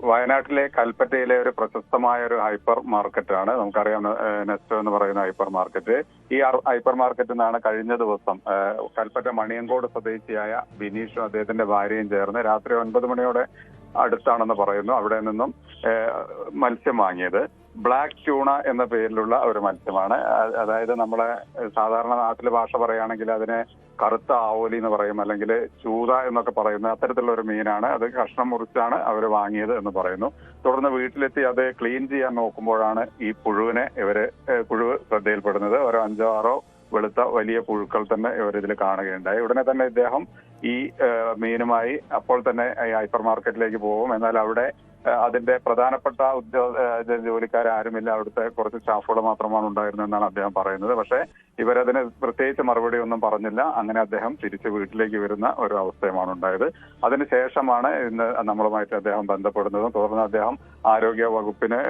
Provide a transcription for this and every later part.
വയനാട്ടിലെ കൽപ്പറ്റയിലെ ഒരു പ്രശസ്തമായ ഒരു ഹൈപ്പർ മാർക്കറ്റാണ്. നമുക്കറിയാം നെസ്റ്റോ എന്ന് പറയുന്ന ഹൈപ്പർ മാർക്കറ്റ്. ഈ ഹൈപ്പർ മാർക്കറ്റിൽ നിന്നാണ് കഴിഞ്ഞ ദിവസം കൽപ്പറ്റ മണിയങ്കോട് സ്വദേശിയായ ബിനീഷും അദ്ദേഹത്തിന്റെ ഭാര്യയും ചേർന്ന് രാത്രി 9 മണിയോടെ അടുത്താണെന്ന് പറയുന്നു അവിടെ നിന്നും മത്സ്യം വാങ്ങിയത്. ബ്ലാക്ക് ട്യൂണ എന്ന പേരിലുള്ള ഒരു മത്സ്യമാണ്. അതായത് നമ്മളെ സാധാരണ നാട്ടിലെ ഭാഷ പറയുകയാണെങ്കിൽ അതിനെ കറുത്ത ആവോലി എന്ന് പറയും, അല്ലെങ്കിൽ ചൂത എന്നൊക്കെ പറയുന്ന അത്തരത്തിലുള്ള ഒരു മീനാണ്. അത് കഷ്ണം മുറിച്ചാണ് അവർ വാങ്ങിയത് എന്ന് പറയുന്നു. തുടർന്ന് വീട്ടിലെത്തി അത് ക്ലീൻ ചെയ്യാൻ നോക്കുമ്പോഴാണ് ഈ പുഴുവ് ശ്രദ്ധയിൽപ്പെടുന്നത്. ഒരു 5-6 വെളുത്ത വലിയ പുഴുക്കൾ തന്നെ ഇവരിതിൽ കാണുകയുണ്ടായി. ഉടനെ തന്നെ ഇദ്ദേഹം ഈ മീനുമായി അപ്പോൾ തന്നെ ഹൈപ്പർ മാർക്കറ്റിലേക്ക് പോകും. എന്നാൽ അവിടെ അതിന്റെ പ്രധാനപ്പെട്ട ജോലിക്കാരും അവിടുത്തെ കുറച്ച് സ്റ്റാഫുകൾ മാത്രമാണ് ഉണ്ടായിരുന്നതെന്നാണ് അദ്ദേഹം പറയുന്നത്. പക്ഷേ ഇവരതിന് പ്രത്യേകിച്ച് മറുപടി ഒന്നും പറഞ്ഞില്ല. അങ്ങനെ അദ്ദേഹം തിരിച്ച് വീട്ടിലേക്ക് വരുന്ന ഒരു അവസ്ഥയുമാണ് ഉണ്ടായത്. അതിനുശേഷമാണ് ഇന്ന് നമ്മളുമായിട്ട് അദ്ദേഹം ബന്ധപ്പെടുന്നതും തുടർന്ന് അദ്ദേഹം ആരോഗ്യ വകുപ്പിന്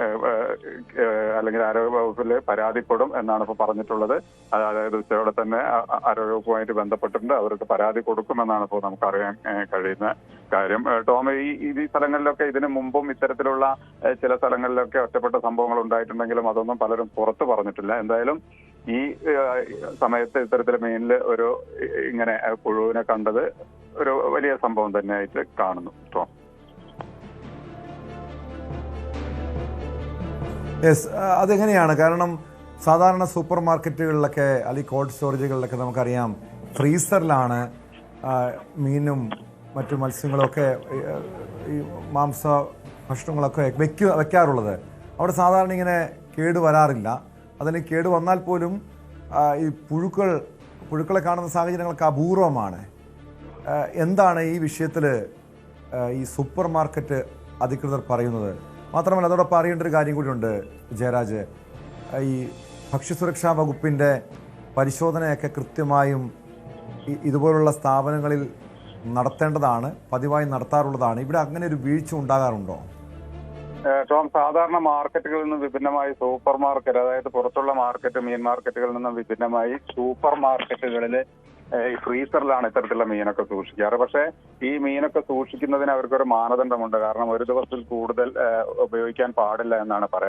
അല്ലെങ്കിൽ ആരോഗ്യ വകുപ്പിൽ പരാതിപ്പെടും എന്നാണ് ഇപ്പോൾ പറഞ്ഞിട്ടുള്ളത്. അതായത് ഉച്ചയോടെ തന്നെ ആരോഗ്യ വകുപ്പുമായിട്ട് ബന്ധപ്പെട്ടിട്ടുണ്ട്. അവർക്ക് പരാതി കൊടുക്കുമെന്നാണ് ഇപ്പോൾ നമുക്കറിയാൻ കഴിയുന്ന കാര്യം. ടോം, ഈ സ്ഥലങ്ങളിലൊക്കെ ഇതിനു മുമ്പും ഇത്തരത്തിലുള്ള ചില സ്ഥലങ്ങളിലൊക്കെ ഒറ്റപ്പെട്ട സംഭവങ്ങൾ ഉണ്ടായിട്ടുണ്ടെങ്കിലും അതൊന്നും പലരും പുറത്തു പറഞ്ഞിട്ടില്ല. എന്തായാലും ഈ സമയത്ത് ഇത്തരത്തിലെ മീനിൽ ഒരു ഇങ്ങനെ പുഴുവിനെ കണ്ടത് ഒരു വലിയ സംഭവം തന്നെയായിട്ട് കാണുന്നു. ടോം, അതെങ്ങനെയാണ്? കാരണം സാധാരണ സൂപ്പർ മാർക്കറ്റുകളിലൊക്കെ അല്ലെങ്കിൽ കോൾഡ് സ്റ്റോറേജുകളിലൊക്കെ നമുക്കറിയാം ഫ്രീസറിലാണ് മീനും മറ്റു മത്സ്യങ്ങളൊക്കെ ഈ മാംസ ഭക്ഷണങ്ങളൊക്കെ വെക്കാറുള്ളത്. അവിടെ സാധാരണ ഇങ്ങനെ കേട് വരാറില്ല. അതിന് കേട് വന്നാൽ പോലും ഈ പുഴുക്കളെ കാണുന്ന സാഹചര്യങ്ങളൊക്കെ അപൂർവമാണ്. എന്താണ് ഈ വിഷയത്തിൽ ഈ സൂപ്പർ മാർക്കറ്റ് അധികൃതർ പറയുന്നത്? മാത്രമല്ല അതോടൊപ്പം അറിയേണ്ട ഒരു കാര്യം കൂടിയുണ്ട് ജയരാജ്. ഈ ഭക്ഷ്യസുരക്ഷാ വകുപ്പിൻ്റെ പരിശോധനയൊക്കെ കൃത്യമായും ഇതുപോലുള്ള സ്ഥാപനങ്ങളിൽ നടത്തേണ്ടതാണ്, പതിവായി നടത്താറുള്ളതാണ്. ഇവിടെ അങ്ങനെ ഒരു വീഴ്ച ഉണ്ടാകാറുണ്ടോ? ടോം, സാധാരണ മാർക്കറ്റുകളിൽ നിന്നും വിഭിന്നമായി സൂപ്പർ മാർക്കറ്റ്, അതായത് പുറത്തുള്ള മാർക്കറ്റ് മീൻ മാർക്കറ്റുകളിൽ നിന്നും വിഭിന്നമായി സൂപ്പർ മാർക്കറ്റുകളിൽ ഈ ഫ്രീസറിലാണ് ഇത്തരത്തിലുള്ള മീനൊക്കെ സൂക്ഷിക്കാറ്. പക്ഷേ ഈ മീനൊക്കെ സൂക്ഷിക്കുന്നതിന് അവർക്കൊരു മാനദണ്ഡമുണ്ട്. കാരണം ഒരു ദിവസത്തിൽ കൂടുതൽ ഉപയോഗിക്കാൻ പാടില്ല എന്നാണ് പറയുന്നത്.